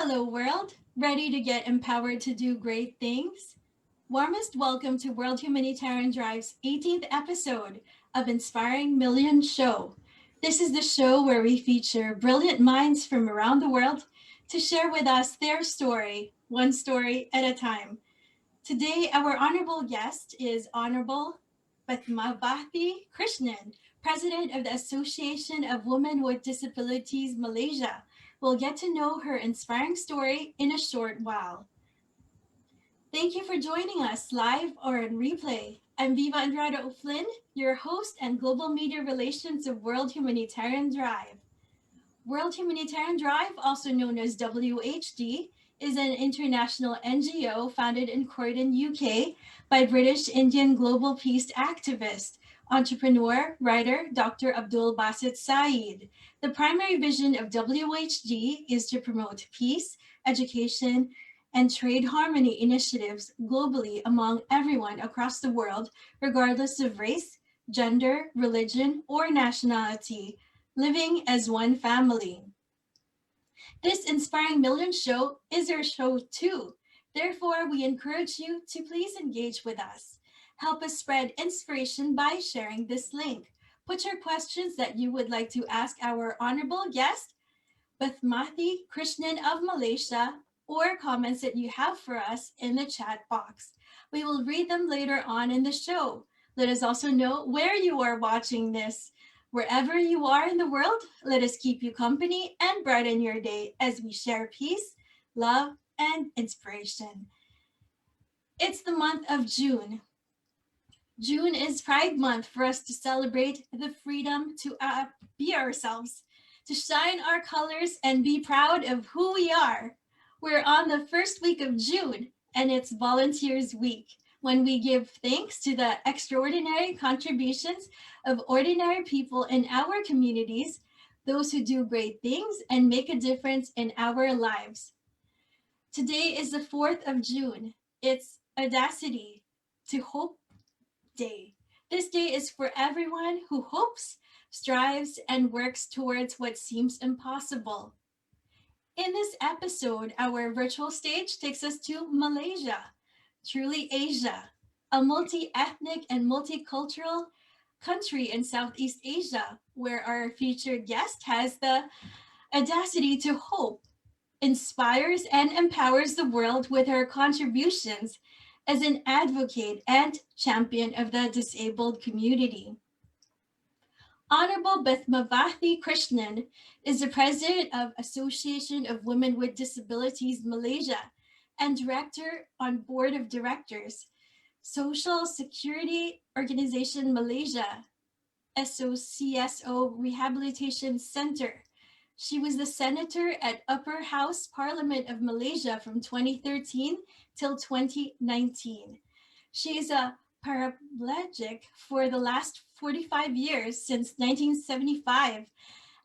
Hello, world. Ready to get empowered to do great things? Warmest welcome to World Humanitarian Drive's 18th episode of Inspiring Millions Show. This is the show where we feature brilliant minds from around the world to share with us their story, one story at a time. Today, our honorable guest is Honorable Bathmavathi Krishnan, President of the Association of Women with Disabilities Malaysia. We'll get to know her inspiring story in a short while. Thank you for joining us live or on replay. I'm Viva Andrade O'Flynn, your host and Global Media Relations of World Humanitarian Drive. World Humanitarian Drive, also known as WHD, is an international NGO founded in Croydon, UK by British Indian global peace activist, entrepreneur, writer Dr. Abdul Basit Saeed. The primary vision of WHD is to promote peace, education, and trade harmony initiatives globally among everyone across the world, regardless of race, gender, religion, or nationality, living as one family. This Inspiring Millions show is our show too. Therefore, we encourage you to please engage with us. Help us spread inspiration by sharing this link. Put your questions that you would like to ask our honorable guest, Bathmavathi Krishnan of Malaysia, or comments that you have for us in the chat box. We will read them later on in the show. Let us also know where you are watching this. Wherever you are in the world, let us keep you company and brighten your day as we share peace, love, and inspiration. It's the month of June. June is Pride Month for us to celebrate the freedom to be ourselves, to shine our colors and be proud of who we are. We're on the first week of June, and it's Volunteers Week, when we give thanks to the extraordinary contributions of ordinary people in our communities, those who do great things and make a difference in our lives. Today is the 4th of June. It's Audacity to Hope Day. This day is for everyone who hopes, strives, and works towards what seems impossible. In this episode, our virtual stage takes us to Malaysia, truly Asia, a multi-ethnic and multicultural country in Southeast Asia, where our featured guest has the audacity to hope, inspires and empowers the world with her contributions as an advocate and champion of the disabled community. Honorable Bathmavathi Krishnan is the president of Association of Women with Disabilities Malaysia and director on board of directors, Social Security Organization Malaysia, SOCSO Rehabilitation Center. She was the senator at Upper House Parliament of Malaysia from 2013 till 2019. She is a paraplegic for the last 45 years since 1975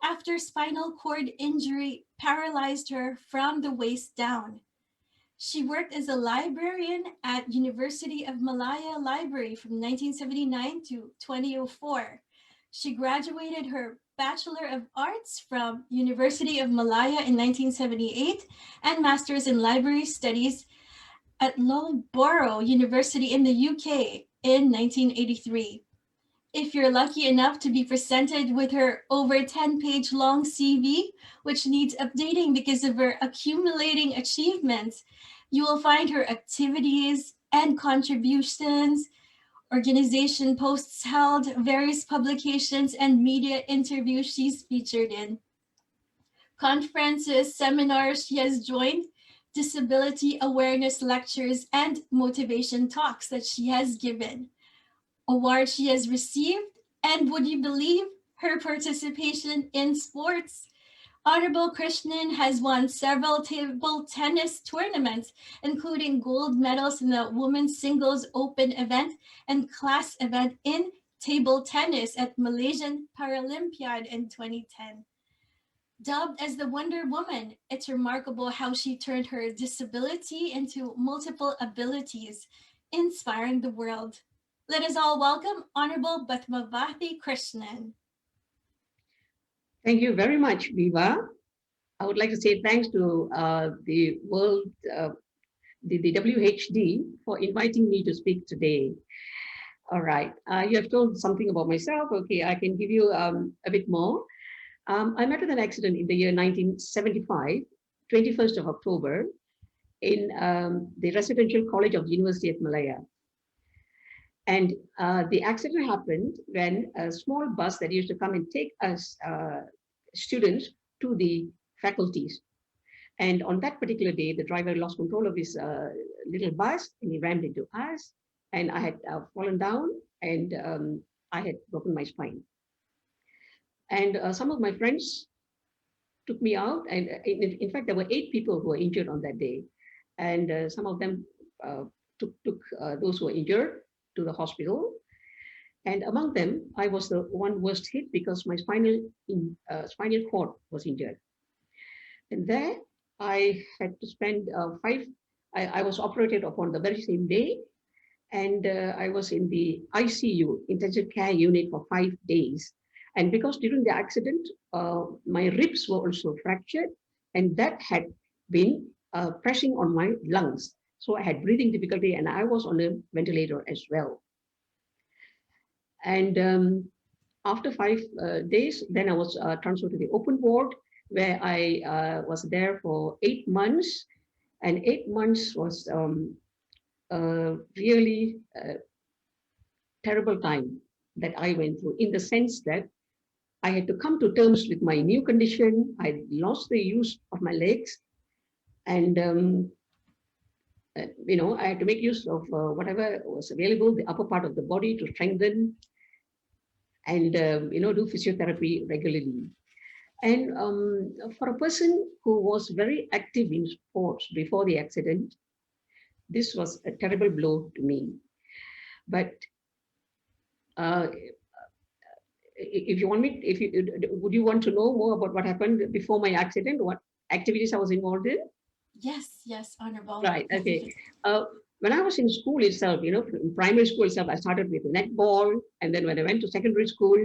after spinal cord injury paralyzed her from the waist down. She worked as a librarian at University of Malaya Library from 1979 to 2004. She graduated her Bachelor of Arts from University of Malaya in 1978 and Masters in Library Studies at Loughborough University in the UK in 1983. If you're lucky enough to be presented with her over 10-page long CV, which needs updating because of her accumulating achievements, you will find her activities and contributions, organization posts held, various publications and media interviews she's featured in, conferences, seminars she has joined, disability awareness lectures, and motivation talks that she has given, awards she has received, and would you believe her participation in sports? Honorable Krishnan has won several table tennis tournaments, including gold medals in the Women's Singles Open event and class event in table tennis at Malaysian Paralympiad in 2010. Dubbed as the Wonder Woman, it's remarkable how she turned her disability into multiple abilities, inspiring the world. Let us all welcome Honorable Bathmavathi Krishnan. Thank you very much, Viva. I would like to say thanks to the the WHD for inviting me to speak today. All right. You have told something about myself. Okay, I can give you a bit more. I met with an accident in the year 1975, 21st of October, in the Residential College of the University of Malaya. And the accident happened when a small bus that used to come and take us students to the faculties. And on that particular day, the driver lost control of his little bus and he rammed into us. And I had fallen down and I had broken my spine. And some of my friends took me out. And in fact, there were 8 people who were injured on that day. And some of them took those who were injured to the hospital. And among them, I was the one worst hit because my spinal cord was injured. And there, I had to spend I was operated upon the very same day. And I was in the ICU, intensive care unit, for 5 days. And because during the accident, my ribs were also fractured, and that had been pressing on my lungs. So I had breathing difficulty, and I was on a ventilator as well. And after 5 days, then I was transferred to the open ward, where I was there for 8 months. And 8 months was really terrible time that I went through, in the sense that I had to come to terms with my new condition. I lost the use of my legs, and I had to make use of whatever was available, the upper part of the body, to strengthen and do physiotherapy regularly. And for a person who was very active in sports before the accident, this was a terrible blow to me. But if you want me, would you want to know more about what happened before my accident? What activities I was involved in? Yes, Honorable. Right. Okay. When I was in school itself, in primary school itself, I started with netball, and then when I went to secondary school,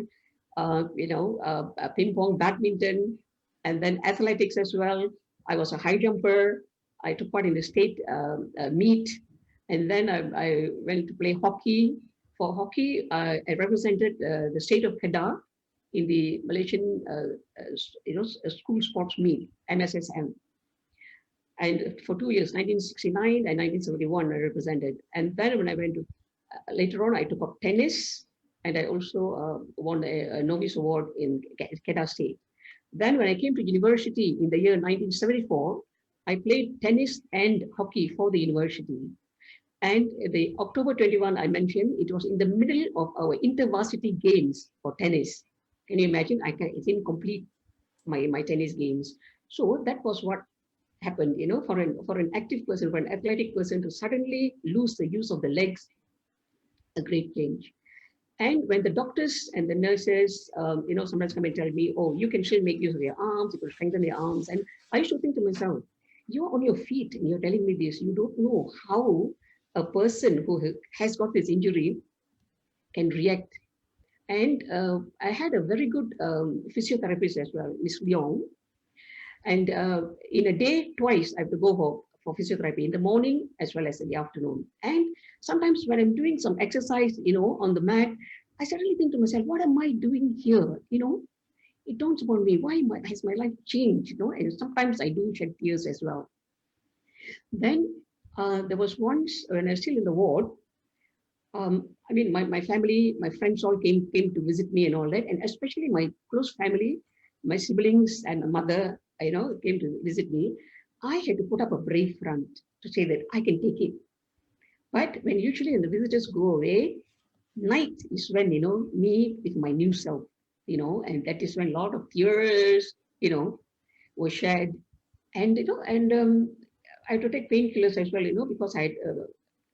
ping pong, badminton, and then athletics as well. I was a high jumper. I took part in the state meet, and then I went to play hockey. For hockey, I represented the state of Kedah in the Malaysian, school sports meet, MSSM. And for 2 years, 1969 and 1971, I represented. And then when I went to, later on, I took up tennis, and I also won a novice award in Kedah State. Then when I came to university in the year 1974, I played tennis and hockey for the university. And the October 21, I mentioned, it was in the middle of our intervarsity games for tennis. Can you imagine? I didn't complete my tennis games. So that was what happened, for an active person, for an athletic person to suddenly lose the use of the legs, a great change. And when the doctors and the nurses, sometimes come and tell me, oh, you can still make use of your arms, you can strengthen your arms. And I used to think to myself, you're on your feet and you're telling me this. You don't know how a person who has got this injury can react. And I had a very good physiotherapist as well, Miss Leong. And in a day, twice, I have to go for physiotherapy, in the morning as well as in the afternoon. And sometimes when I'm doing some exercise, on the mat, I suddenly think to myself, what am I doing here? It dawns upon me, why has my life changed? And sometimes I do shed tears as well. Then there was once when I was still in the ward, my family, my friends all came to visit me and all that, and especially my close family, my siblings and my mother, came to visit me. I had to put up a brave front to say that I can take it. But when usually when the visitors go away, night is when, me with my new self, and that is when a lot of tears, were shed. And, I had to take painkillers as well, because I had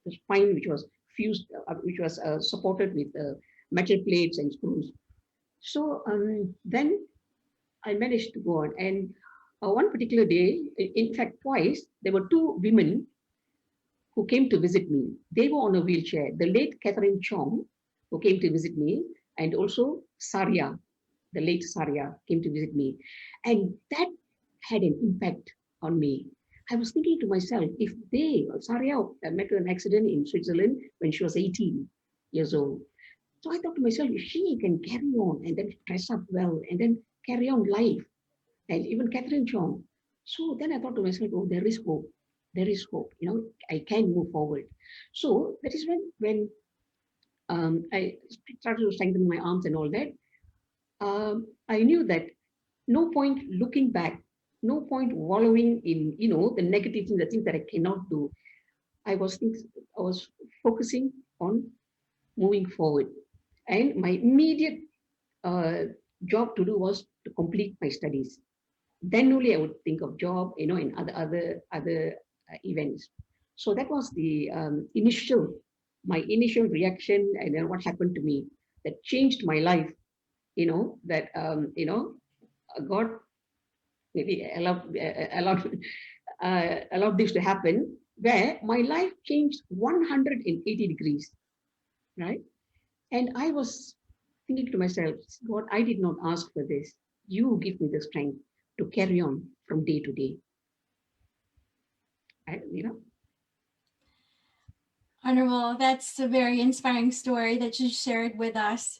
a spine which was fused, which was supported with metal plates and screws. So then I managed to go on. And one particular day, in fact, twice, there were 2 women who came to visit me. They were on a wheelchair. The late Catherine Chong, who came to visit me, and also Saria, the late Saria, came to visit me. And that had an impact on me. I was thinking to myself, if Saria met an accident in Switzerland when she was 18 years old. So I thought to myself, if she can carry on and then dress up well and then carry on life, and even Catherine Chong. So then I thought to myself, oh, there is hope. There is hope. I can move forward. So that is when I started to strengthen my arms and all that. I knew that no point looking back, no point wallowing in the negative things, the things that I cannot do. I was focusing on moving forward, and my immediate uh, job to do was to complete my studies. Then only I would think of job, and other events. So that was the my initial reaction, and then what happened to me that changed my life. That God maybe allowed this to happen, where my life changed 180 degrees, right? And I was thinking to myself, God, I did not ask for this. You give me the strength to carry on from day to day. I, you know, Honorable, that's a very inspiring story that you shared with us.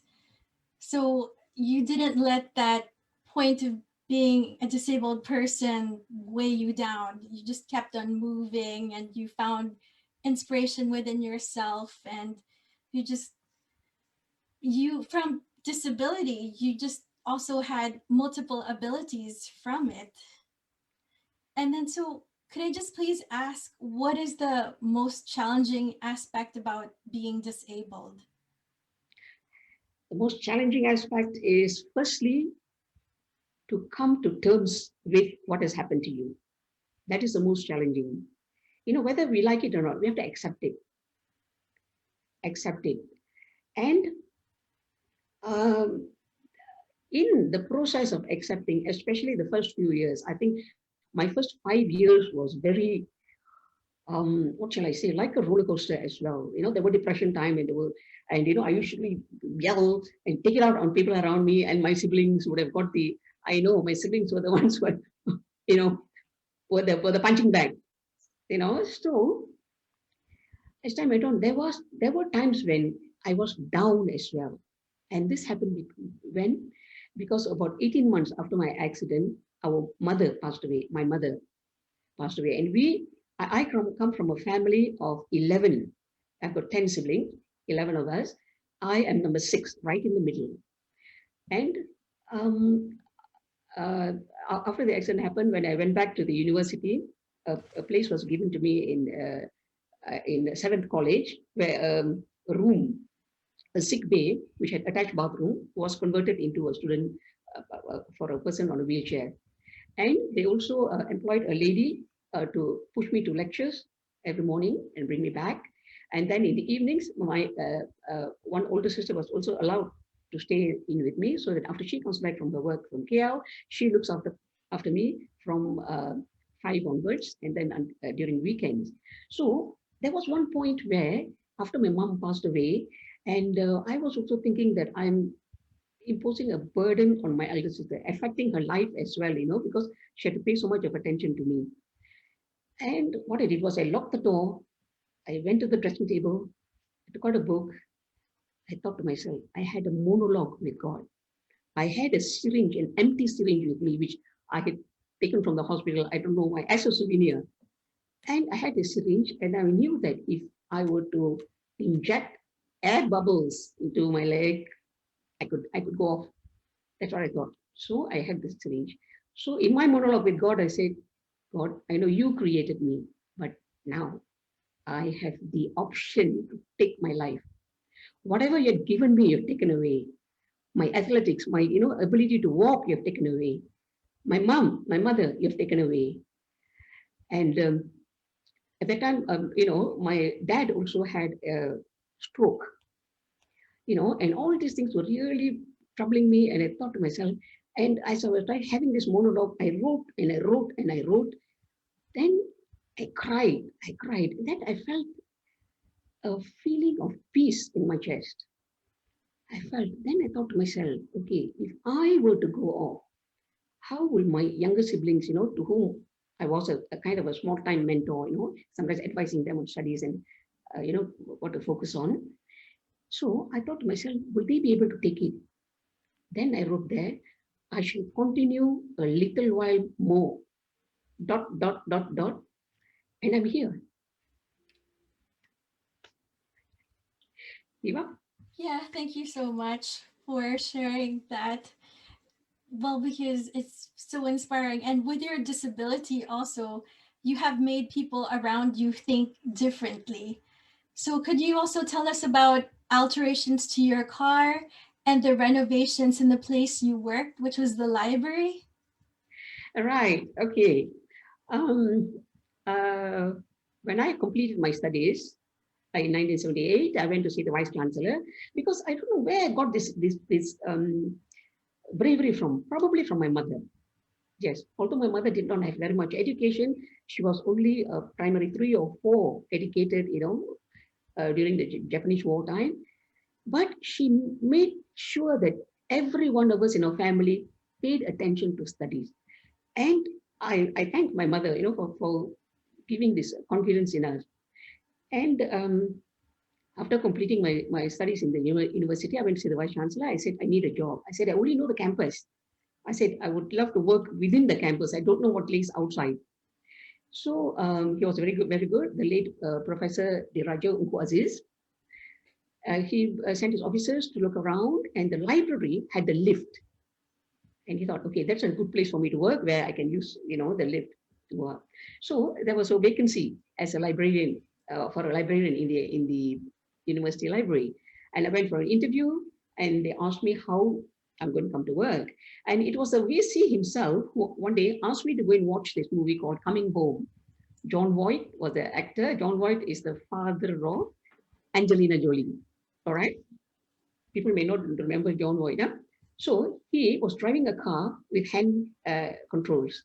So you didn't let that point of being a disabled person weigh you down. You just kept on moving and you found inspiration within yourself, and you just, from disability, you just also had multiple abilities from it. And then, so could I just please ask, what is the most challenging aspect about being disabled? the most challenging aspect is firstly to come to terms with what has happened to you. That is the most challenging. Whether we like it or not, we have to accept it. Accept it. And um, in the process of accepting, especially the first few years, I think my first 5 years was very, what shall I say, like a roller coaster as well. There were depression time, and I usually yell and take it out on people around me, and my siblings would have got I know my siblings were the ones who were, you know, were the punching bag, So as time went on, there were times when I was down as well. And this happened when, because about 18 months after my accident, our mother passed away. My mother passed away. And I come from a family of 11. I've got 10 siblings, 11 of us. I am number 6, right in the middle. And um, uh, after the accident happened, when I went back to the university, a place was given to me in 7th college, where a room, a sick bay, which had attached bathroom, was converted into a student for a person on a wheelchair. And they also employed a lady to push me to lectures every morning and bring me back. And then in the evenings, my one older sister was also allowed to stay in with me, so that after she comes back from her work from KL, she looks after me from 5 onwards, and then during weekends. So there was one point where, after my mom passed away, and I was also thinking that I'm imposing a burden on my elder sister, affecting her life as well, because she had to pay so much of attention to me. And what I did was I locked the door, I went to the dressing table, I took out a book, I thought to myself, I had a monologue with God. I had a syringe, an empty syringe with me, which I had taken from the hospital, I don't know why, as a souvenir. And I had a syringe, and I knew that if I were to inject air bubbles into my leg, I could go off. That's what I thought. So I had this syringe. So in my monologue with God, I said, God, I know you created me, but now I have the option to take my life. Whatever you had given me, you've taken away. My athletics, my ability to walk, you've taken away. My mother, you've taken away. And at that time, my dad also had a stroke, and all these things were really troubling me. And I thought to myself, and as I was having this monologue, I wrote and I wrote and I wrote. Then I cried. I cried. Then I felt a feeling of peace in my chest. Then I thought to myself, okay, if I were to go off, how will my younger siblings, to whom I was a kind of a small time mentor, sometimes advising them on studies and, what to focus on. So I thought to myself, will they be able to take it? Then I wrote there, I shall continue a little while more, dot, dot, dot, dot, and I'm here. Eva? Yeah, thank you so much for sharing that. Well, because it's so inspiring. And with your disability, also, you have made people around you think differently. So, could you also tell us about alterations to your car and the renovations in the place you worked, which was the library? All right, okay. Um, uh, when I completed my studies in 1978, I went to see the Vice Chancellor because I don't know where I got this bravery from, probably from my mother. Yes, although my mother did not have very much education, she was only a primary 3 or 4 educated, during the Japanese war time. But she made sure that every one of us in our family paid attention to studies. And I thank my mother, for giving this confidence in us. And after completing my studies in the university, I went to see the Vice Chancellor. I said, I need a job. I said, I only know the campus. I said, I would love to work within the campus. I don't know what lays outside. So he was very good, very good. The late Professor Diraja Unku Aziz, he sent his officers to look around, and the library had the lift. And he thought, okay, that's a good place for me to work, where I can use, the lift to work. So there was a vacancy as a librarian, for a librarian in the university library. And I went for an interview, and they asked me how I'm going to come to work. And it was the VC himself who one day asked me to go and watch this movie called Coming Home. John Voight was the actor. John Voight is the father of Angelina Jolie. All right. People may not remember John Voight. Huh? So he was driving a car with hand controls.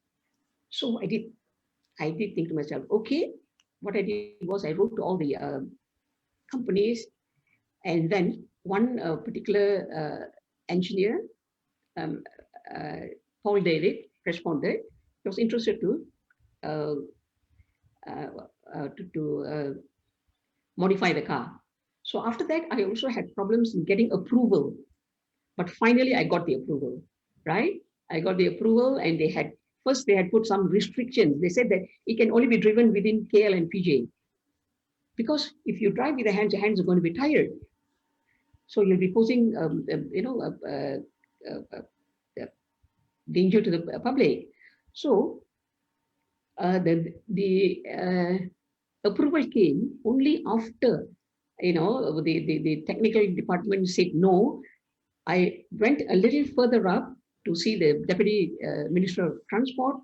So I did think to myself, okay, what I did was I wrote to all the companies, and then one particular engineer, um, uh, Paul David, responded. He was interested uh, to modify the car. So after that, I also had problems in getting approval. But finally, I got the approval, right? I got the approval, and they had put some restrictions. They said that it can only be driven within KL and PJ, because if you drive with your hands are going to be tired. So you'll be posing, danger to the public. So the approval came only after, the technical department said no. I went a little further up to see the Deputy Minister of Transport,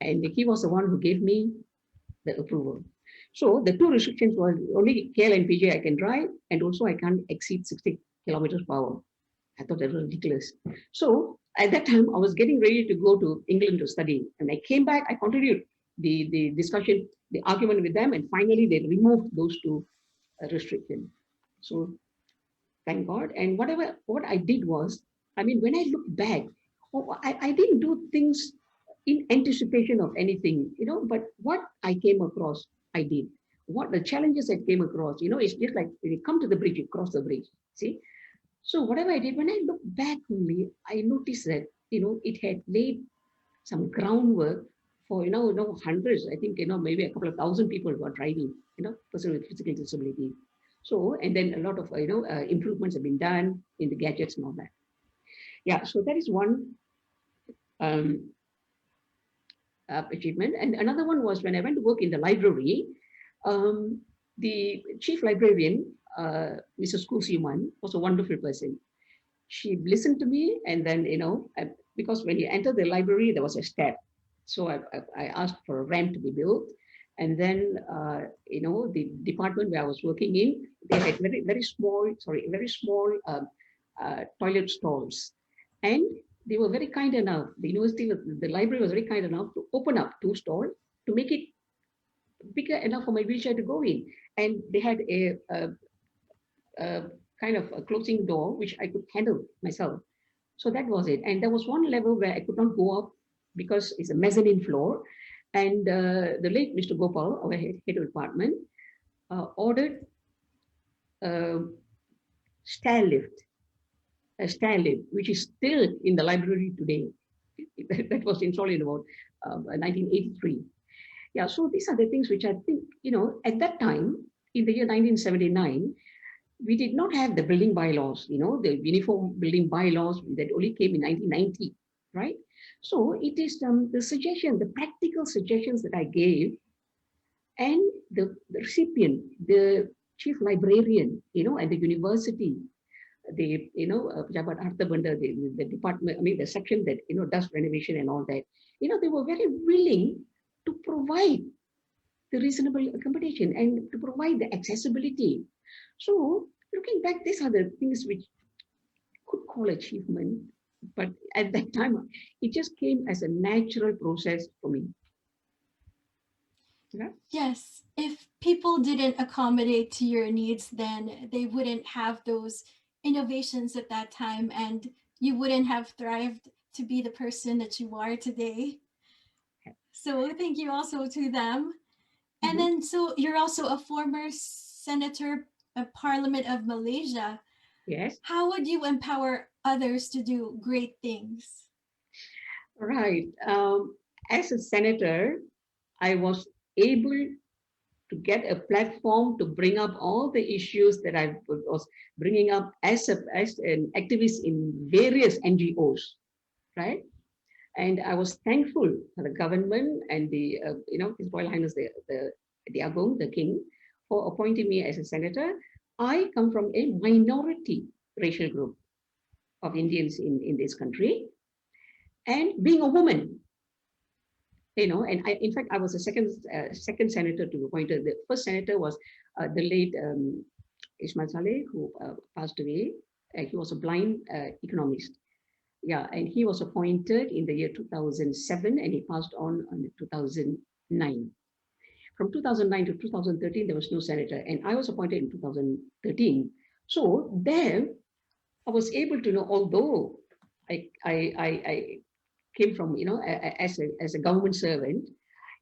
and he was the one who gave me the approval. So the two restrictions were only KL and PJ I can drive, and also I can't exceed 60 kilometers per hour. I thought that was ridiculous. So at that time, I was getting ready to go to England to study. And I came back, I continued the discussion, the argument with them, and finally they removed those two restrictions. So thank God. And what I did was, when I look back, I didn't do things in anticipation of anything, but what I came across, I did. What the challenges I came across, it's just like when you come to the bridge, you cross the bridge. See? So whatever I did, when I look back only, I noticed that, it had laid some groundwork for, hundreds, I think, maybe a couple of thousand people who are driving, person with physical disability. So, and then a lot of, improvements have been done in the gadgets and all that. Yeah, so that is one um, achievement. And another one was when I went to work in the library, the chief librarian, Mrs. Kusiman, was a wonderful person. She listened to me, and then, because when you enter the library, there was a step. So I asked for a ramp to be built. And then, the department where I was working in, they had very small toilet stalls. And they were very kind enough. The library was very kind enough to open up 2 stalls to make it bigger enough for my wheelchair to go in. And they had a kind of a closing door, which I could handle myself. So that was it. And there was one level where I could not go up because it's a mezzanine floor. And the late Mr. Gopal, our head of department, ordered a stair lift, which is still in the library today. That was installed in about 1983. Yeah, so these are the things which I think, at that time, in the year 1979, we did not have the building bylaws, the uniform building bylaws that only came in 1990, right? So it is the practical suggestions that I gave, and the recipient, the chief librarian, at the university, the, Pejabat Harta Benda, the department, I mean, the section that, does renovation and all that, they were very willing to provide the reasonable accommodation and to provide the accessibility. So looking back, these are the things which could call achievement, but at that time, it just came as a natural process for me. Yeah? Yes, if people didn't accommodate to your needs, then they wouldn't have those innovations at that time, and you wouldn't have thrived to be the person that you are today. So thank you also to them. And Mhm. then, so you're also a former senator of Parliament of Malaysia. Yes, How would you empower others to do great things? right. As a senator, I was able to get a platform to bring up all the issues that I was bringing up as an activist in various NGOs, right? And I was thankful for the government and the, His Royal Highness the Agong, the King, for appointing me as a senator. I come from a minority racial group of Indians in this country, and being a woman, and in fact, I was the second senator to be appointed. The first senator was the late Ismail Saleh, who passed away. He was a blind economist. Yeah, and he was appointed in the year 2007, and he passed on in 2009. From 2009 to 2013, there was no senator, and I was appointed in 2013. So there, I was able to know, although I came from, as a government servant,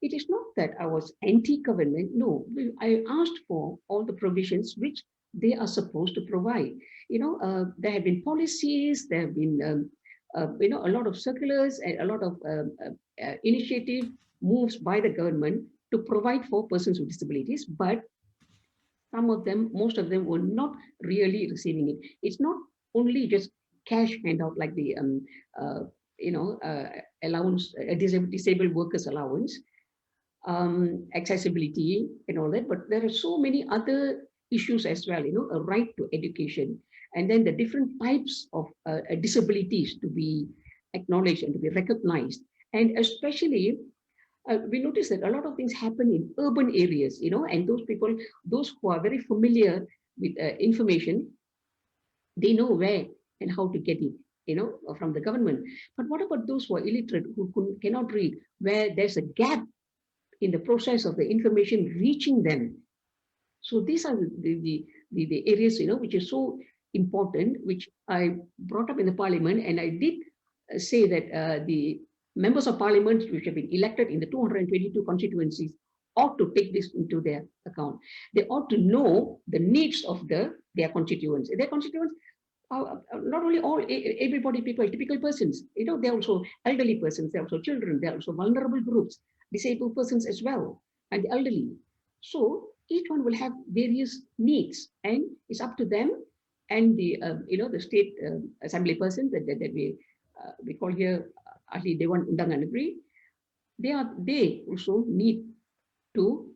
it is not that I was anti-government. No, I asked for all the provisions which they are supposed to provide. There have been policies, there have been, a lot of circulars and a lot of initiative moves by the government to provide for persons with disabilities, but some of them, most of them were not really receiving it. It's not only just cash handout like the allowance, disabled workers allowance, accessibility and all that, but there are so many other issues as well, a right to education, and then the different types of disabilities to be acknowledged and to be recognized. And especially, we notice that a lot of things happen in urban areas, and those who are very familiar with information, they know where and how to get it, from the government. But what about those who are illiterate, who cannot read, where there's a gap in the process of the information reaching them? So these are the areas, which is so important, which I brought up in the parliament, and I did say that the members of parliament which have been elected in the 222 constituencies ought to take this into their account. They ought to know the needs of their constituents. Their constituents not only all everybody people, typical persons, they're also elderly persons, they're also children, they're also vulnerable groups, disabled persons as well, and the elderly. So each one will have various needs, and it's up to them and the state assembly person that we call here Ahli Dewan Undangan Negeri. They also need to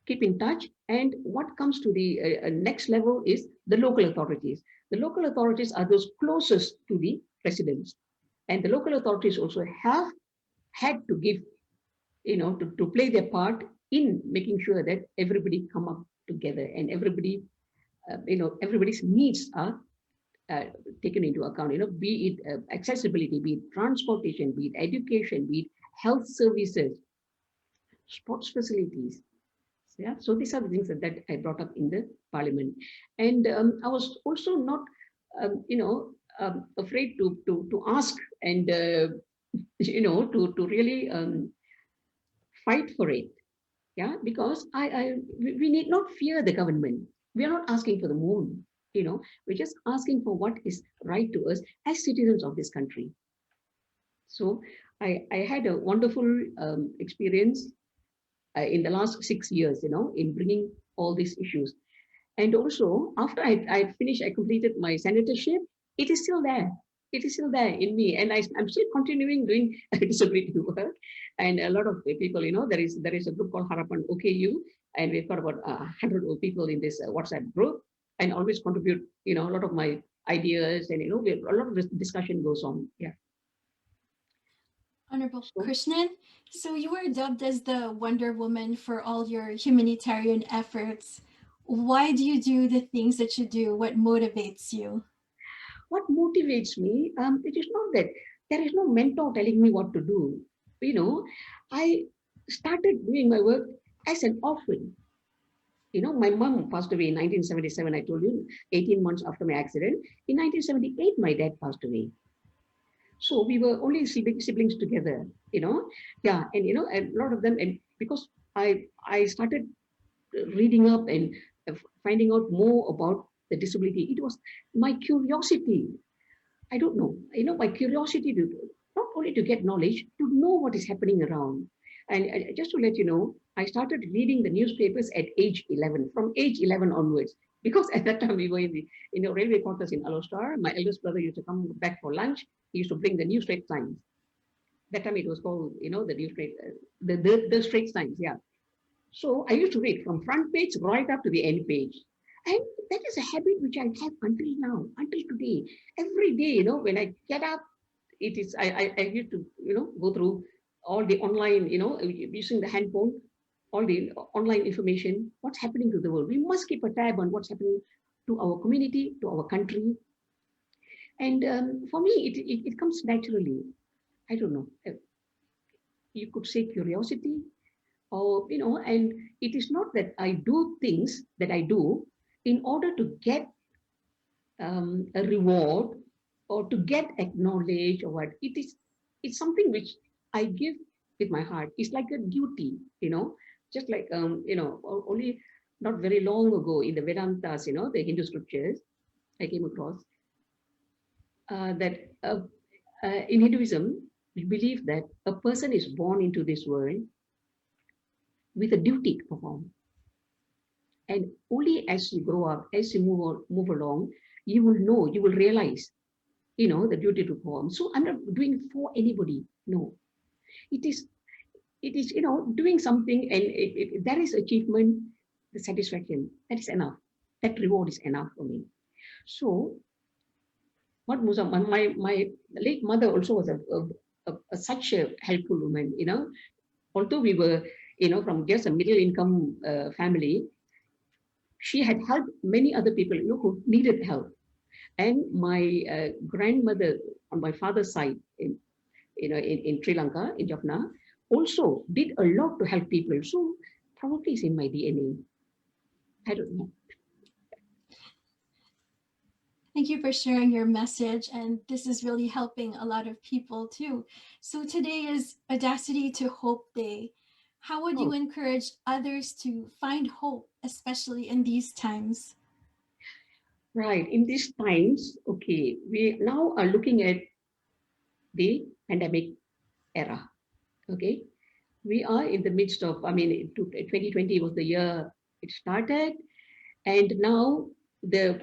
keep in touch. And what comes to the next level is the local authorities. The local authorities are those closest to the residents. And the local authorities also have had to give, to play their part in making sure that everybody come up together and everybody's needs are taken into account, be it accessibility, be it transportation, be it education, be it health services, sports facilities. Yeah, so these are the things that I brought up in the parliament. And I was also not, afraid to ask and to really fight for it. Yeah, because we need not fear the government. We are not asking for the moon. We're just asking for what is right to us as citizens of this country. So I had a wonderful experience in the last 6 years, in bringing all these issues. And also, after I finished, I completed my senatorship, it is still there. It is still there in me. And I'm still continuing doing disability work. And a lot of people, there is a group called Harapan OKU, and we've got about 100 people in this WhatsApp group, and always contribute, a lot of my ideas, and, a lot of discussion goes on. Yeah. Honorable So, Krishnan, so you were dubbed as the Wonder Woman for all your humanitarian efforts. Why do you do the things that you do? What motivates you? what motivates me? It is not that there is no mentor telling me what to do. I started doing my work as an orphan. My mom passed away in 1977. I told you, 18 months after my accident. In 1978, my dad passed away. So we were only siblings together. Yeah, and a lot of them, and because I started reading up and finding out more about the disability, it was my curiosity. I don't know, my curiosity to not only to get knowledge, to know what is happening around. And just to let you know, I started reading the newspapers at age 11, from age 11 onwards, because at that time we were in the railway quarters in Alostar. My eldest brother used to come back for lunch. He used to bring the New Straits Times. That time it was called, the New Straits, the Straits Times, yeah. So I used to read from front page right up to the end page. And that is a habit which I have until now, until today. Every day, when I get up, it is I used to, go through all the online, using the handphone, all the online information, what's happening to the world. We must keep a tab on what's happening to our community, to our country. And for me, it comes naturally. I don't know. You could say curiosity, or and it is not that I do things that I do in order to get a reward or to get acknowledged or what. It's something which I give with my heart. It's like a duty, just like only not very long ago in the Vedantas, the Hindu scriptures, I came across that in Hinduism we believe that a person is born into this world with a duty to perform. And only as you grow up, as you move along, you will know, you will realize, the duty to perform. So I'm not doing it for anybody. No, it is, doing something, and if there is achievement, the satisfaction, that is enough. That reward is enough for me. So what Musa, my late mother also was such a helpful woman, although we were, from just a middle income family, she had helped many other people, who needed help. And my grandmother on my father's side in Sri Lanka, in Jaffna, also did a lot to help people. So probably it's in my DNA. I don't know. Thank you for sharing your message. And this is really helping a lot of people too. So today is Audacity to Hope Day. How would you Oh, encourage others to find hope, especially in these times? right. In these times, okay, we now are looking at the pandemic era. Okay, we are in the midst of, 2020 was the year it started, and now the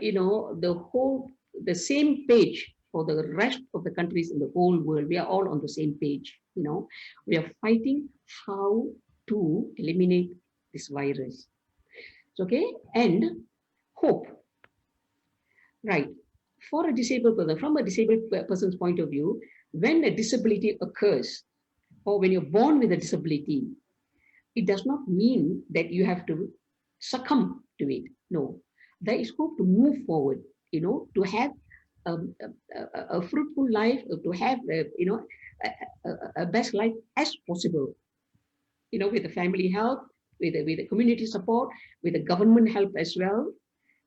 same page for the rest of the countries in the whole world. We are all on the same page. We are fighting how to eliminate this virus. Okay, and hope. Right. For a disabled person, from a disabled person's point of view, when a disability occurs, or when you're born with a disability, it does not mean that you have to succumb to it. No, there is hope to move forward, to have a fruitful life, to have, a best life as possible, with the family help, with the community support, with the government help as well.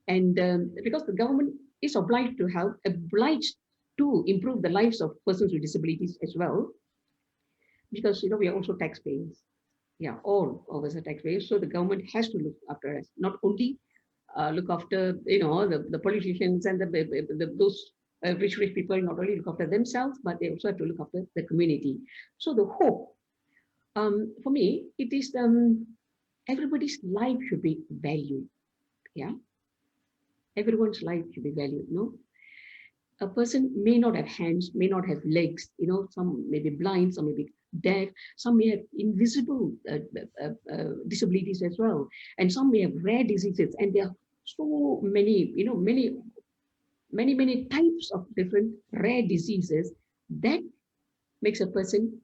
And because the government is obliged to help, obliged to improve the lives of persons with disabilities as well, because we are also taxpayers. Yeah, all of us are taxpayers. So the government has to look after us, not only look after the politicians and those rich people, not only look after themselves, but they also have to look after the community. So the hope, for me, it is everybody's life should be valued. Yeah, everyone's life should be valued. A person may not have hands, may not have legs, some may be blind, some may be deaf, some may have invisible disabilities as well, and some may have rare diseases, and there are so many, many types of different rare diseases that makes a person,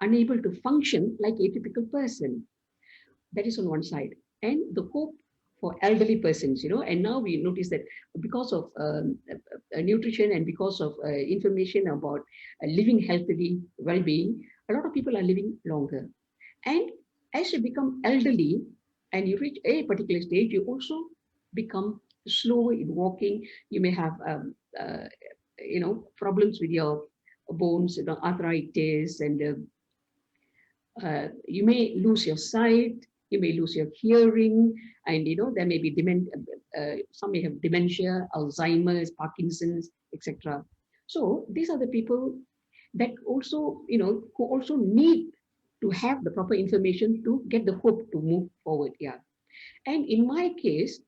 unable to function like a typical person. That is on one side. And the hope for elderly persons, and now we notice that because of nutrition and because of information about living healthily, well-being, a lot of people are living longer. And as you become elderly and you reach a particular stage, you also become slower in walking. You may have, problems with your bones, arthritis, and you may lose your sight, you may lose your hearing, and there may be some may have dementia, Alzheimer's, Parkinson's, etc. So these are the people that also, who also need to have the proper information to get the hope to move forward. Yeah. And in my case,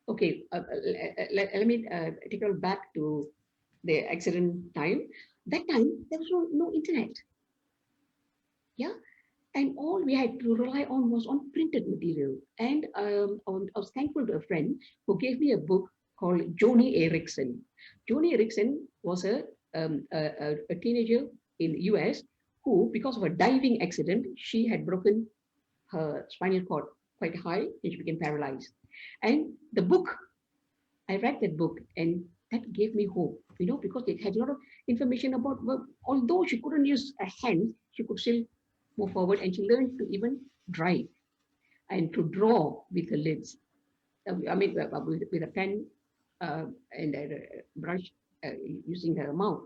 okay, let me take it back to the accident time. That time, there was no internet. Yeah. And all we had to rely on was on printed material. And I was thankful to a friend who gave me a book called Joni Erickson. Joni Erickson was a teenager in the US who, because of a diving accident, she had broken her spinal cord quite high and she became paralyzed. And the book, I read that book and that gave me hope, because it had a lot of information about, well, although she couldn't use a hand, she could still move forward, and she learned to even drive and to draw with her lids. I mean, with a pen and a brush using her mouth.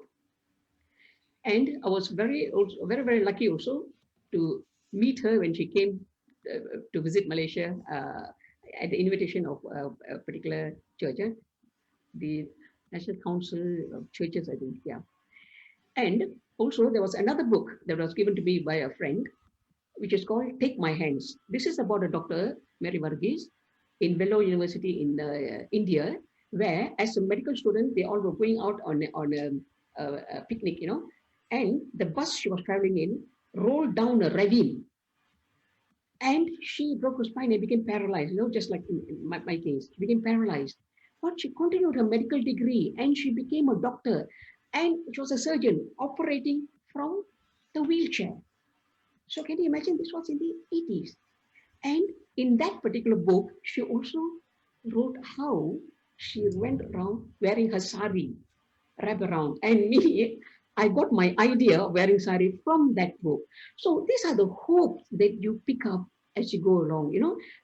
And I was very, very lucky also to meet her when she came to visit Malaysia at the invitation of a particular church, the National Council of Churches, I think, yeah. And also there was another book that was given to me by a friend, which is called Take My Hands. This is about a Dr. Mary Varghese in Vellore University in India, where as a medical student, they all were going out on a picnic, and the bus she was traveling in rolled down a ravine. And she broke her spine and became paralyzed, just like in my case, she became paralyzed. But she continued her medical degree and she became a doctor. And she was a surgeon operating from the wheelchair. So can you imagine, this was in the 80s. And in that particular book, she also wrote how she went around wearing her sari, wrap around. And me, I got my idea of wearing sari from that book. So these are the hopes that you pick up as you go along.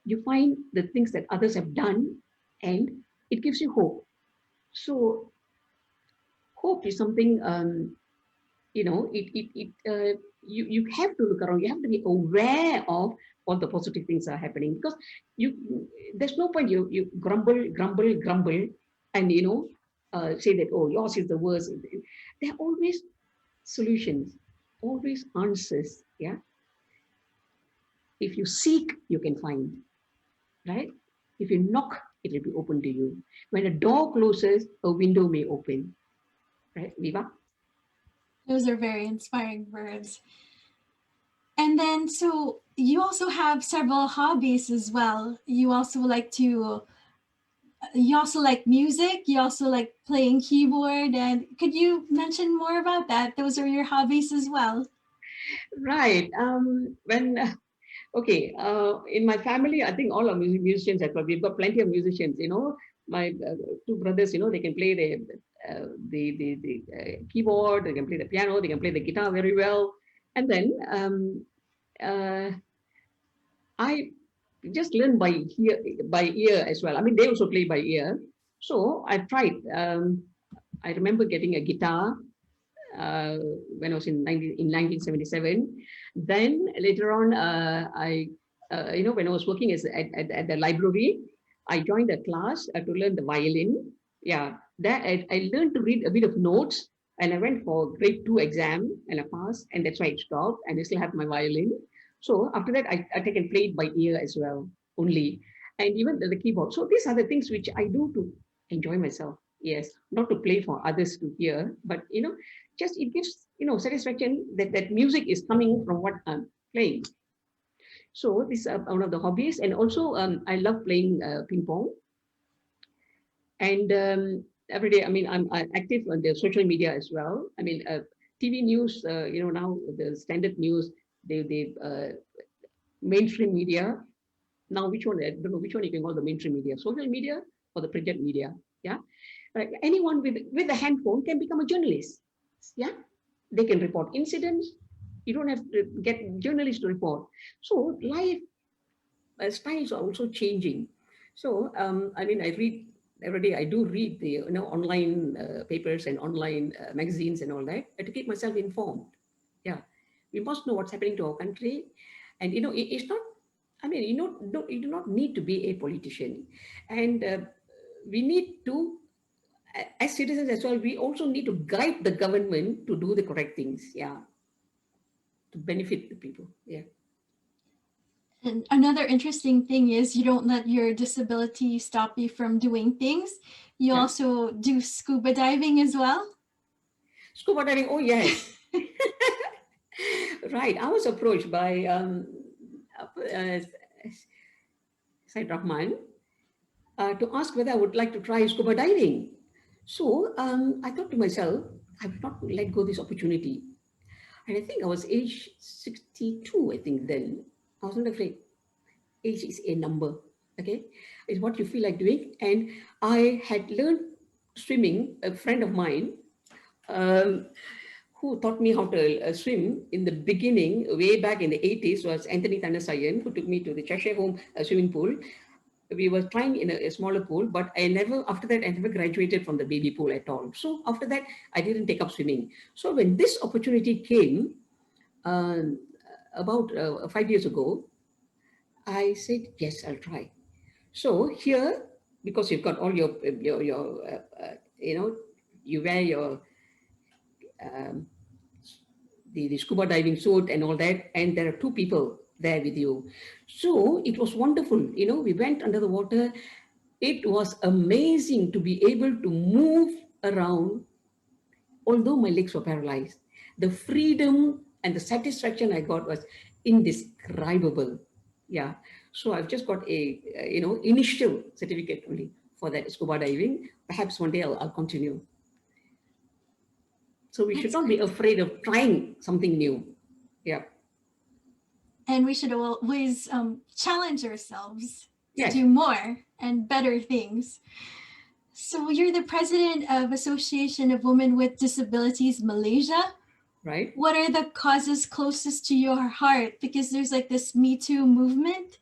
You find the things that others have done and it gives you hope. So hope is something, you have to look around. You have to be aware of all the positive things are happening, because there's no point you grumble, and say that, oh, yours is the worst. There are always solutions, always answers. Yeah. If you seek, you can find, right? If you knock, it will be open to you. When a door closes, a window may open. Right, Viva? Those are very inspiring words. And then, so you also have several hobbies as well. You also like music, you also like playing keyboard. And could you mention more about that? Those are your hobbies as well. Right. Okay, in my family, I think all are musicians as well. We've got plenty of musicians. My two brothers, they can play the keyboard, they can play the piano, they can play the guitar very well. And then I just learned by ear as well. I mean, they also play by ear. So I tried. I remember getting a guitar uh, when I was in 1977. Then later on, when I was working at the library, I joined a class to learn the violin. Yeah, that I learned to read a bit of notes, and I went for grade 2 exam and I passed, and that's why I stopped. And I still have my violin. So after that, I can play it by ear as well, only, and even the keyboard. So these are the things which I do to enjoy myself. Yes, not to play for others to hear, but just it gives satisfaction that music is coming from what I'm playing. So this is one of the hobbies, and also I love playing ping pong. And every day, I mean, I'm active on the social media as well. I mean, TV news, now the standard news, they mainstream media. Now, which one? I don't know which one you can call the mainstream media, social media or the printed media. Yeah, anyone with a handphone can become a journalist. Yeah, they can report incidents. You don't have to get journalists to report. So life styles are also changing. So I mean, I read every day. I do read the online papers and online magazines and all that to keep myself informed. Yeah, we must know what's happening to our country, and it's not. I mean, you do not need to be a politician, and we need to, as citizens as well, we also need to guide the government to do the correct things. Yeah, to benefit the people. Yeah. And another interesting thing is you don't let your disability stop you from doing things. You Yeah. also do scuba diving as well. Scuba diving. Oh yes. Right. I was approached by Said Rahman to ask whether I would like to try scuba diving. So I thought to myself, I would not let go this opportunity. And I think I was age 62, I think then. I wasn't afraid. Age is a number, okay? It's what you feel like doing. And I had learned swimming, a friend of mine, um, who taught me how to swim in the beginning, way back in the 80s, was Anthony Thanasayan, who took me to the Cheshire Home swimming pool. We were trying in a smaller pool, but after that, I never graduated from the baby pool at all. So after that, I didn't take up swimming. So when this opportunity came, um, about 5 years ago, I said, yes, I'll try. So here, because you've got all your you wear your um, the scuba diving suit and all that, and there are two people there with you. So it was wonderful. We went under the water. It was amazing to be able to move around, although my legs were paralyzed. The freedom and the satisfaction I got was indescribable. Yeah. So I've just got a initial certificate only for that scuba diving. Perhaps one day I'll continue. So we should That's not be great. afraid of trying something new. Yeah. And we should always challenge ourselves to Yes. do more and better things. So you're the president of Association of Women with Disabilities Malaysia. Right. What are the causes closest to your heart? Because there's like this Me Too movement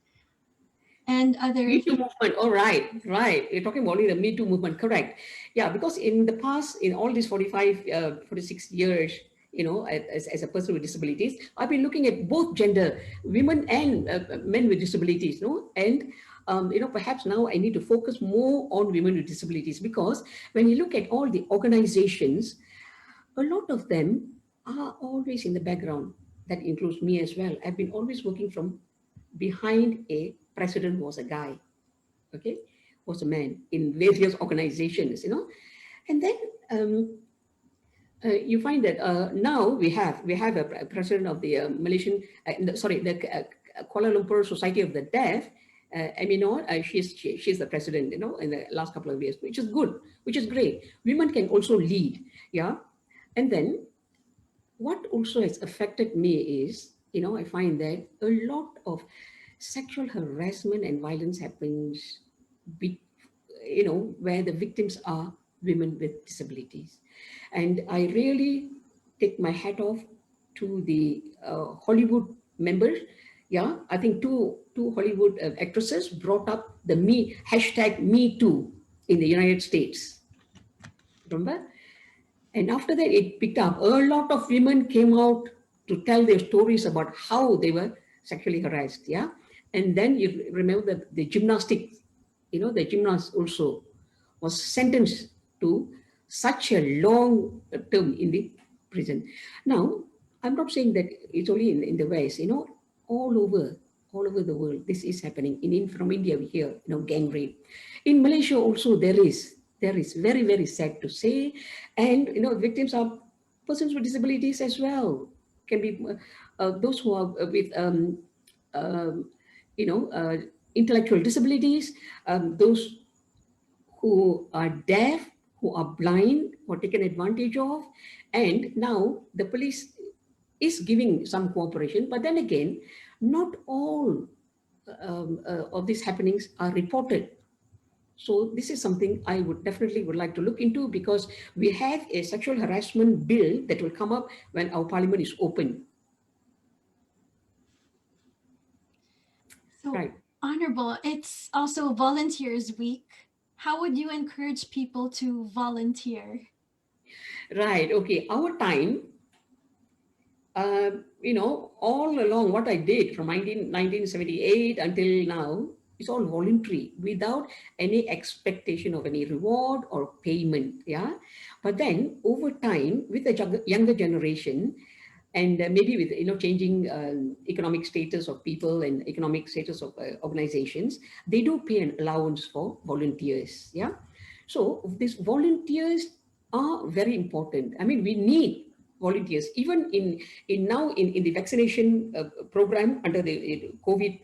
and other Me Too things. movement. All right, right. You're talking about only the Me Too movement, correct? Yeah, because in the past, in all these 45, 46 years, as a person with disabilities, I've been looking at both gender, women and men with disabilities, no? And perhaps now I need to focus more on women with disabilities, because when you look at all the organizations, a lot of them are always in the background. That includes me as well. I've been always working from behind. A president was a guy, okay, was a man in various organizations. And then you find that now we have a president of the Malaysian, the Kuala Lumpur Society of the Deaf, Eminor. She's the president, in the last couple of years, which is good, which is great. Women can also lead, yeah. And then what also has affected me is, I find that a lot of sexual harassment and violence happens, be, where the victims are women with disabilities. And I really take my hat off to the Hollywood members. Yeah, I think two Hollywood actresses brought up the hashtag Me Too in the United States. Remember? And after that, it picked up. A lot of women came out to tell their stories about how they were sexually harassed. Yeah. And then you remember that the gymnastics, the gymnast also was sentenced to such a long term in the prison. Now, I'm not saying that it's only in the West, all over, all over the world, this is happening. From India, we hear, gang rape. In Malaysia also, there is very, very sad to say. And, victims are persons with disabilities as well. Can be those who are with, um, you know, uh, intellectual disabilities, those who are deaf, who are blind, who are taken advantage of. And now the police is giving some cooperation, but then again, not all of these happenings are reported. So this is something I would definitely would like to look into, because we have a sexual harassment bill that will come up when our parliament is open. So, Right, Honorable, it's also Volunteers Week. How would you encourage people to volunteer? right. Okay, our time, all along what I did from 1978 until now is all voluntary without any expectation of any reward or payment. Yeah. But then over time, with the younger generation, and maybe with changing economic status of people and economic status of organizations, they do pay an allowance for volunteers. Yeah. So these volunteers are very important. I mean, we need volunteers even in the vaccination program under the COVID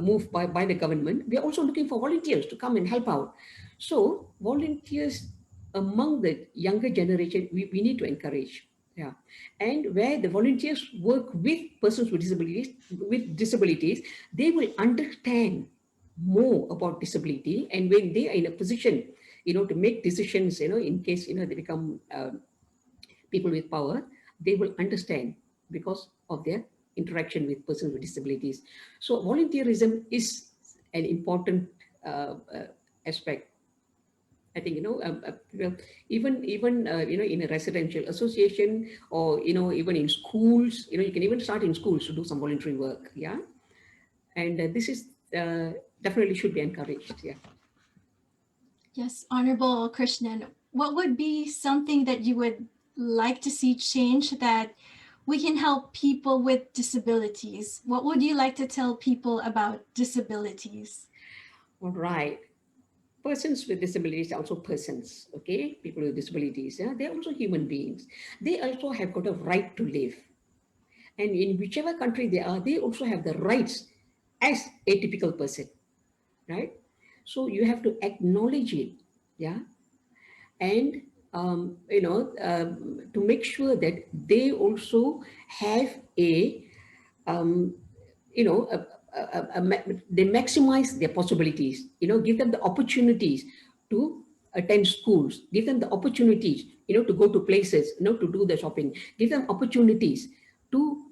move by the government. We are also looking for volunteers to come and help out. So volunteers among the younger generation, we need to encourage. Yeah. And where the volunteers work with persons with disabilities, they will understand more about disability. And when they are in a position, to make decisions, in case, they become people with power, they will understand because of their interaction with persons with disabilities. So volunteerism is an important aspect. I think, well, even in a residential association, or even in schools, you can even start in schools to do some voluntary work. Yeah. And this is definitely should be encouraged. Yeah. Yes, Honorable Krishnan, what would be something that you would like to see change that we can help people with disabilities? What would you like to tell people about disabilities? All right. Persons with disabilities are also persons. Okay, people with disabilities, yeah, they're also human beings. They also have got a right to live, and in whichever country they are, they also have the rights as a typical person, right? So you have to acknowledge it. Yeah. And to make sure that they also have a um, you know a, they maximize their possibilities, give them the opportunities to attend schools, give them the opportunities, to go to places, to do the shopping, give them opportunities to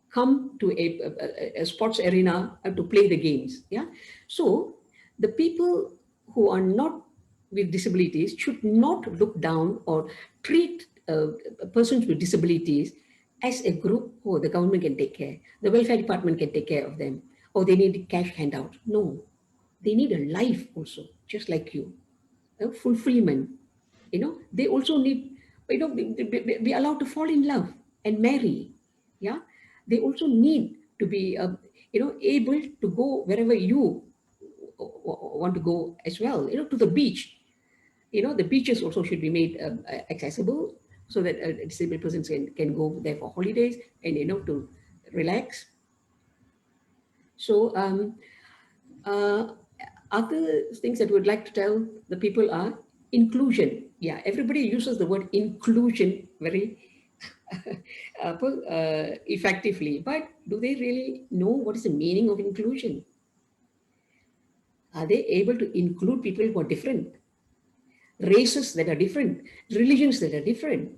come to a sports arena and to play the games. Yeah. So the people who are not with disabilities should not look down or treat persons with disabilities as a group. Oh, the government can take care, the welfare department can take care of them, or they need cash handout. No, they need a life also, just like you, fulfillment. They also need, be allowed to fall in love and marry. Yeah. They also need to be able to go wherever you want to go as well, to the beach. The beaches also should be made accessible, so that disabled persons can go there for holidays and to relax. So uh, other things that we would like to tell the people are inclusion. Yeah, everybody uses the word inclusion very effectively, but do they really know what is the meaning of inclusion? Are they able to include people who are different, races that are different, religions that are different?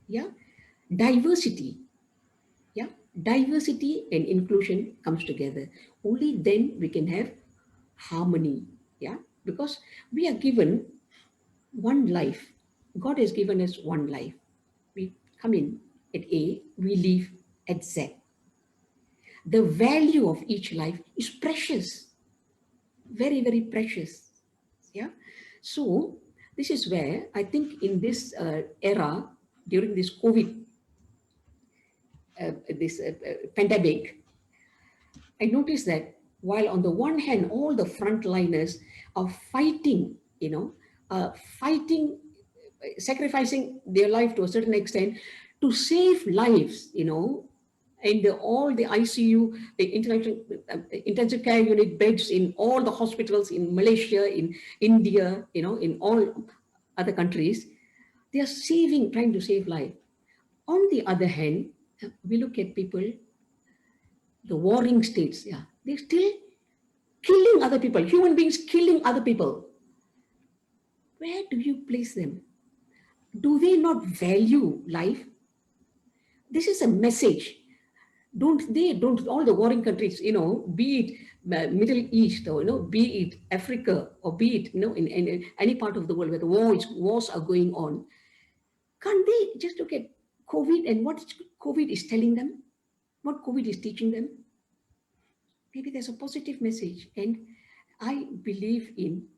Yeah, diversity. Yeah, diversity and inclusion comes together. Only then we can have harmony. Yeah, because we are given one life. God has given us one life. We come in at A, we leave at Z. The value of each life is precious, very, very precious. Yeah. So this is where I think in this era, during this COVID, this pandemic, I noticed that while on the one hand, all the frontliners are fighting, fighting, sacrificing their life to a certain extent to save lives, and all the ICU, the intensive care unit beds in all the hospitals in Malaysia, in India, in all other countries, they are trying to save life. On the other hand, we look at people, the warring states, yeah, they're still killing other people, human beings killing other people. Where do you place them? Do they not value life? This is a message. Don't all the warring countries, be it Middle East, or be it Africa, or be it in any part of the world where the wars are going on, can't they just look at COVID and what COVID is telling them, what COVID is teaching them? Maybe there's a positive message. And I believe in,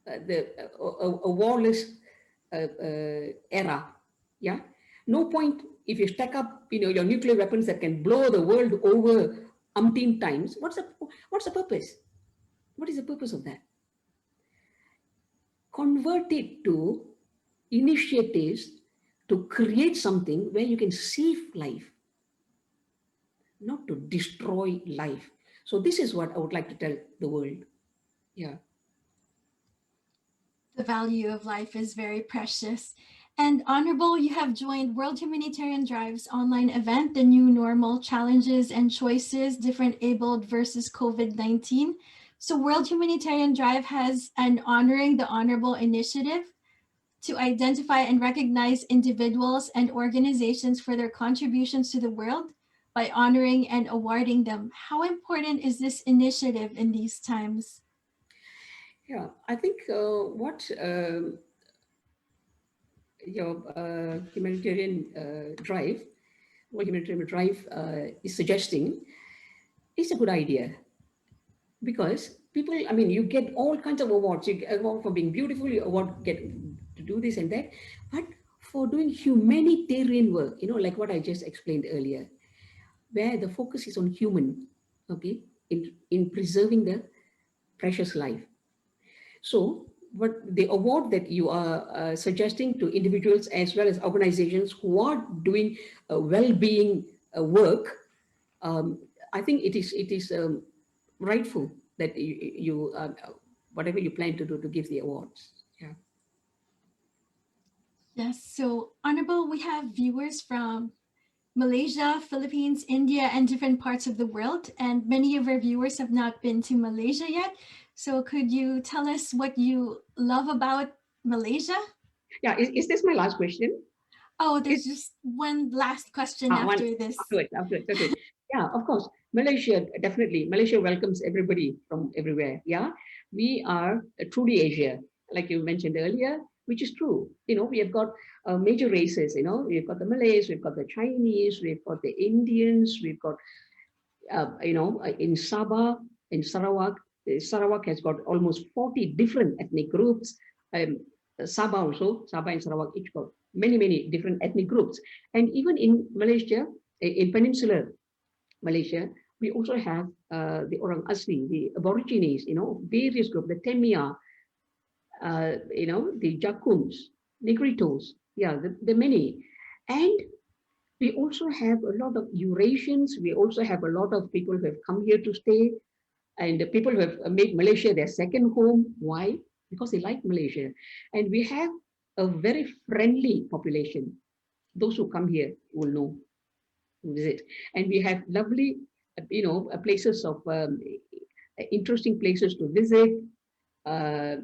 a warless era. Yeah, no point if you stack up, your nuclear weapons that can blow the world over umpteen times. What's the purpose? What is the purpose of that? Convert it to initiatives to create something where you can save life, not to destroy life. So this is what I would like to tell the world. Yeah. The value of life is very precious. And Honorable, you have joined World Humanitarian Drive's online event, The New Normal Challenges and Choices, Different Abled versus COVID-19. So World Humanitarian Drive has an Honoring the Honorable initiative to identify and recognize individuals and organizations for their contributions to the world by honoring and awarding them. How important is this initiative in these times? Yeah, I think what your humanitarian drive, what humanitarian drive is suggesting is a good idea, because people, I mean, you get all kinds of awards. You get award for being beautiful, you award get to do this and that, but for doing humanitarian work, like what I just explained earlier, where the focus is on human, okay, in preserving the precious life. So what the award that you are suggesting to individuals as well as organizations who are doing well-being work, I think it is rightful that you whatever you plan to do to give the awards. Yeah. Yes, so Honorable, we have viewers from Malaysia, Philippines, India, and different parts of the world. And many of our viewers have not been to Malaysia yet. So could you tell us what you love about Malaysia? Yeah. Is this my last question? Oh, Is there's just one last question one after this. afterwards. Okay. Yeah, of course. Malaysia, definitely. Malaysia welcomes everybody from everywhere. Yeah. We are truly Asia, like you mentioned earlier, which is true. We have got major races, we've got the Malays, we've got the Chinese, we've got the Indians, we've got, in Sabah, in Sarawak, Sarawak has got almost 40 different ethnic groups. Sabah also, Sabah and Sarawak each got many, many different ethnic groups. And even in Malaysia, in peninsular Malaysia, we also have the Orang Asli, the Aborigines, various groups, the Temia, the Jakums, Negritos, yeah, the many. And we also have a lot of Eurasians. We also have a lot of people who have come here to stay, and the people who have made Malaysia their second home. Why? Because they like Malaysia. And we have a very friendly population. Those who come here will know, visit. And we have lovely, places of interesting places to visit. Uh,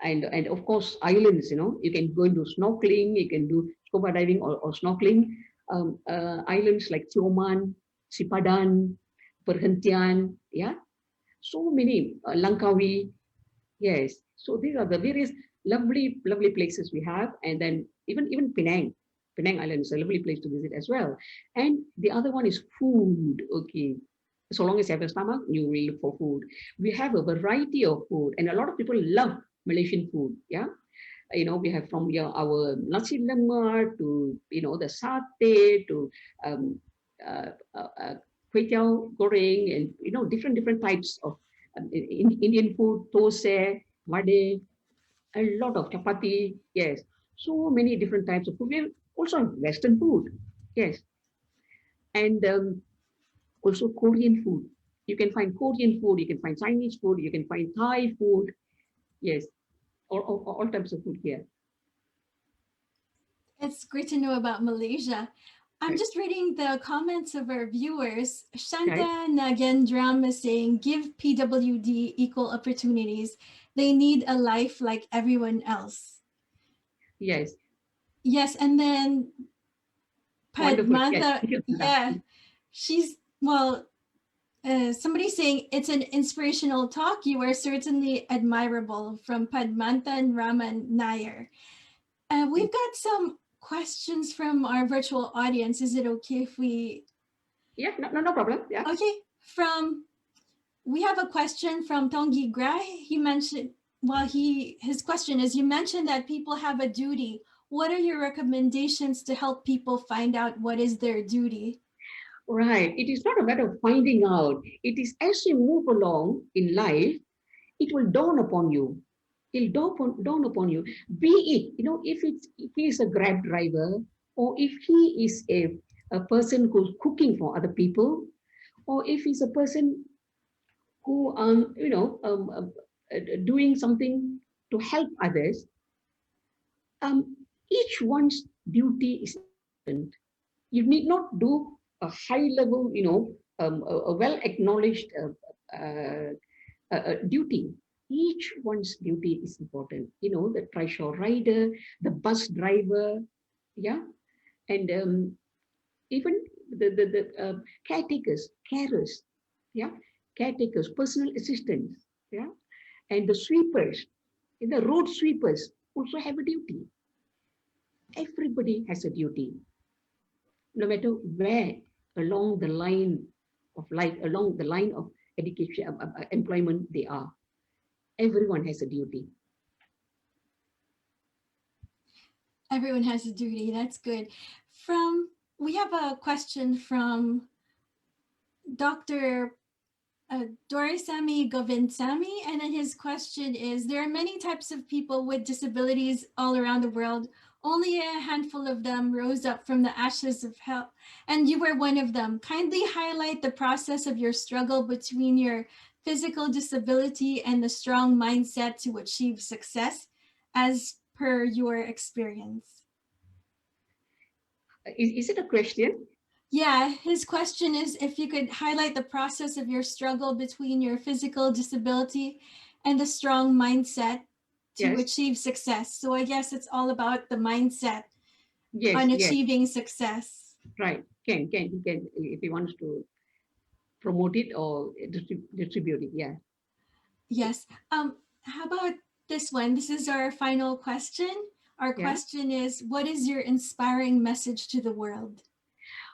and of course, islands, you can go into snorkeling, you can do scuba diving or snorkeling. Islands like Tioman, Sipadan, Perhentian, yeah, so many, Langkawi, yes. So these are the various Lovely, lovely places we have. And then even Penang. Penang Island is a lovely place to visit as well. And the other one is food. Okay. So long as you have a stomach, you will look for food. We have a variety of food, and a lot of people love Malaysian food. Yeah. We have from our nasi lemak to, the satay to um, kway teow goreng, and, different types of Indian food, thosai, vade, a lot of chapati. Yes. So many different types of food. We also have Western food. Yes. And also Korean food. You can find Korean food, you can find Chinese food, you can find Thai food. Yes. All types of food here. It's great to know about Malaysia. I'm Right. just reading the comments of our viewers. Right. Shanta Nagendram is saying, give PWD equal opportunities. They need a life like everyone else. Yes. Yes, and then Wonderful. Yes. Padmantha, Thank you, Sudha. yeah, she's, well, somebody's saying it's an inspirational talk. You are certainly admirable, from Padmanthan Raman Nair. We've got some questions from our virtual audience. Is it okay if we? Yeah, no problem. Yeah. Okay, we have a question from Tongi Grai. He mentioned, well, his question is, you mentioned that people have a duty. What are your recommendations to help people find out what is their duty? Right. It is not a matter of finding out. It is as you move along in life, it will dawn upon you. Dawn upon you. Be it, if he is a grab driver, or if he is a person who's cooking for other people, or if he's a person who doing something to help others. Each one's duty is important. You need not do a high level, a well acknowledged duty. Each one's duty is important. The trishaw rider, the bus driver, yeah, and even the caretakers, carers, yeah, caretakers, personal assistants, yeah, and the sweepers, the road sweepers also have a duty. Everybody has a duty, no matter where along the line of life, along the line of education, employment they are. Everyone has a duty. Everyone has a duty. That's good. We have a question from Dr. Dorisami Govindsamy, and then his question is, there are many types of people with disabilities all around the world. Only a handful of them rose up from the ashes of hell, and you were one of them. Kindly highlight the process of your struggle between your physical disability and the strong mindset to achieve success as per your experience. Is it a question? Yeah, his question is if you could highlight the process of your struggle between your physical disability and the strong mindset to Yes, achieve success. So I guess it's all about the mindset yes, on yes. achieving success. Right. He can, if he wants to promote it or distribute it. Yeah. Yes. How about this one? This is our final question. Our Yeah. question is, what is your inspiring message to the world?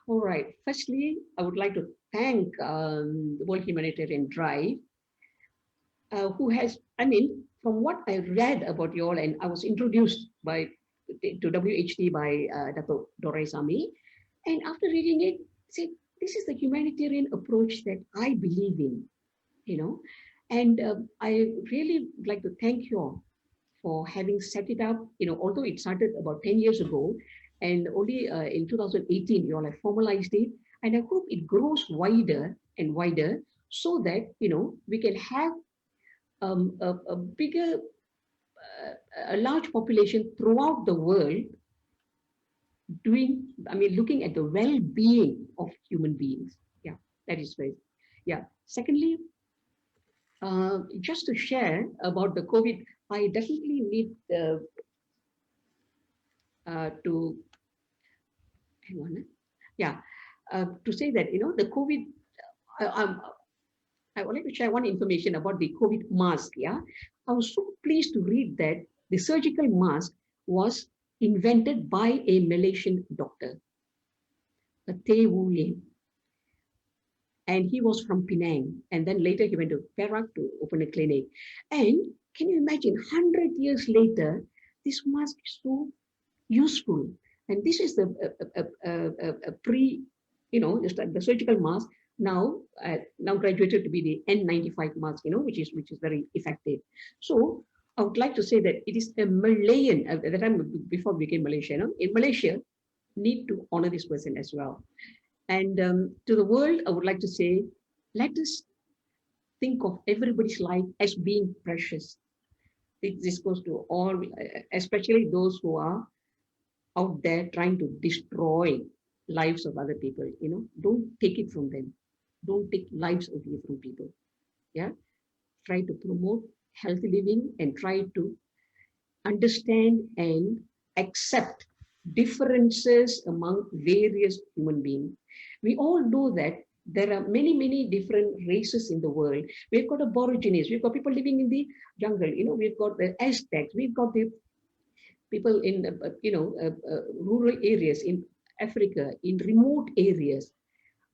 All right. Firstly, I would like to thank the World Humanitarian Drive, who has, from what I read about you all, and I was introduced to WHD by Dr. Doraisamy, and after reading it, said, this is the humanitarian approach that I believe in, and I really would like to thank you all for having set it up, although it started about 10 years ago, and only in 2018, you all have formalized it. And I hope it grows wider and wider so that, we can have a bigger, a large population throughout the world looking at the well-being of human beings. Yeah, that is right. Yeah. Secondly, just to share about the COVID, I definitely need to hang on. Yeah, to say that the COVID. Uh, um, I would like to share one information about the COVID mask. Yeah, I was so pleased to read that The surgical mask was invented by a Malaysian doctor, a Teh Wu Lin. And he was from Penang. And then later he went to Perak to open a clinic. And can you imagine, 100 years later, this mask is so useful. And this is the pre, just like the surgical mask, now graduated to be the N95 mask, which is very effective. So I would like to say that it is a Malayan, at the time before we became Malaysia, in Malaysia, need to honor this person as well. And to the world, I would like to say, let us think of everybody's life as being precious. This goes to all, especially those who are out there trying to destroy lives of other people. Don't take it from them. Don't take lives away from people. Yeah, try to promote healthy living and try to understand and accept differences among various human beings. We all know that there are many, many different races in the world. We've got Aborigines, we've got people living in the jungle, we've got the Aztecs, we've got the people in, rural areas in Africa, in remote areas.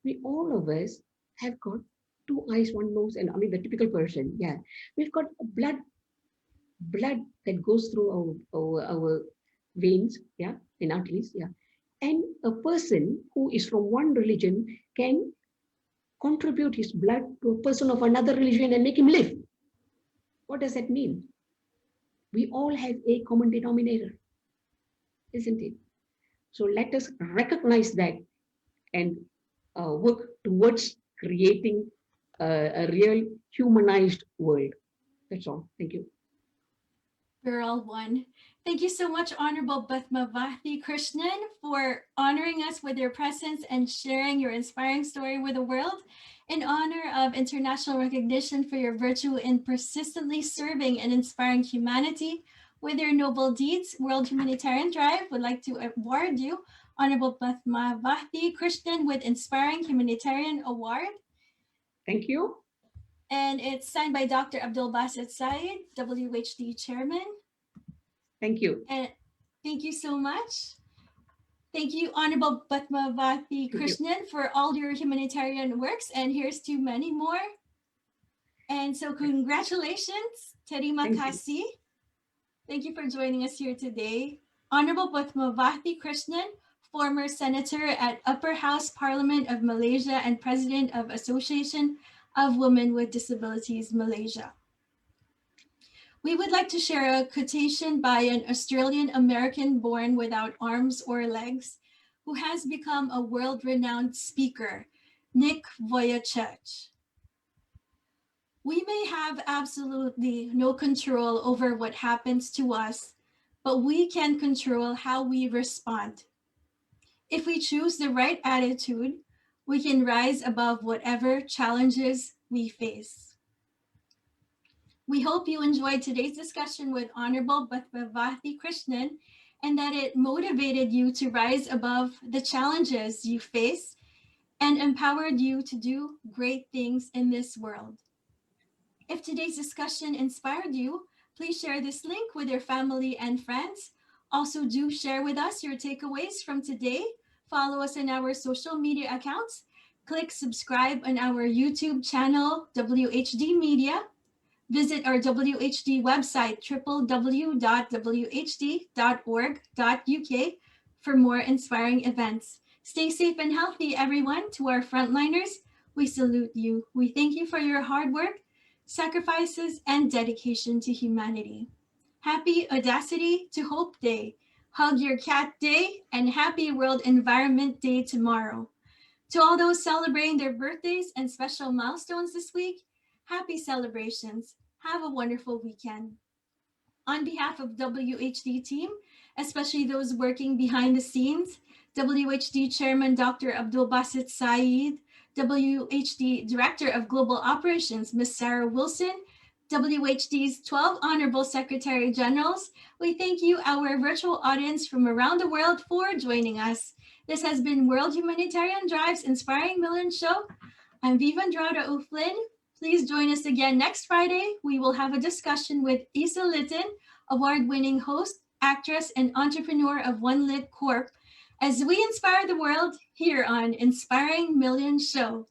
We all of us have got two eyes, one nose, and the typical person. Yeah, we've got blood that goes through our veins, yeah, in arteries, yeah. And a person who is from one religion can contribute his blood to a person of another religion and make him live. What does that mean? We all have a common denominator, isn't it? So let us recognize that and work towards creating a real humanized world. That's all. Thank you. We're all one. Thank you so much, Honorable Bathmavathi Krishnan, for honoring us with your presence and sharing your inspiring story with the world. In honor of international recognition for your virtue in persistently serving and inspiring humanity with your noble deeds, World Humanitarian Drive would like to award you, Honorable Bathmavathi Krishnan, with Inspiring Humanitarian Award. Thank you. And it's signed by Dr. Abdul Basit Said, WHD Chairman. Thank you. And thank you so much. Thank you, Honorable Bathmavathi Krishnan, for all your humanitarian works. And here's to many more. And so congratulations, Terima kasih. Thank you for joining us here today. Honorable Bathmavathi Krishnan, former Senator at Upper House Parliament of Malaysia and President of Association of Women with Disabilities Malaysia. We would like to share a quotation by an Australian American born without arms or legs, who has become a world-renowned speaker, Nick Vujicic. We may have absolutely no control over what happens to us, but we can control how we respond. If we choose the right attitude, we can rise above whatever challenges we face. We hope you enjoyed today's discussion with Honorable Bathmavathi Krishnan and that it motivated you to rise above the challenges you face and empowered you to do great things in this world. If today's discussion inspired you, please share this link with your family and friends. Also, do share with us your takeaways from today. Follow us on our social media accounts. Click subscribe on our YouTube channel, WHD Media. Visit our WHD website, www.whd.org.uk for more inspiring events. Stay safe and healthy, everyone. To our frontliners, we salute you. We thank you for your hard work, sacrifices, and dedication to humanity. Happy Audacity to Hope Day, Hug Your Cat Day, and Happy World Environment Day tomorrow. To all those celebrating their birthdays and special milestones this week, happy celebrations. Have a wonderful weekend. On behalf of WHD team, especially those working behind the scenes, WHD Chairman Dr. Abdul Basit Said, WHD Director of Global Operations, Ms. Sarah Wilson, WHD's 12 Honorable Secretary Generals, we thank you, our virtual audience from around the world, for joining us. This has been World Humanitarian Drive's Inspiring Millions Show. I'm Viva Andrada O'Flynn. Please join us again next Friday. We will have a discussion with Isa Litton, award-winning host, actress, and entrepreneur of One Lit Corp, as we inspire the world here on Inspiring Millions Show.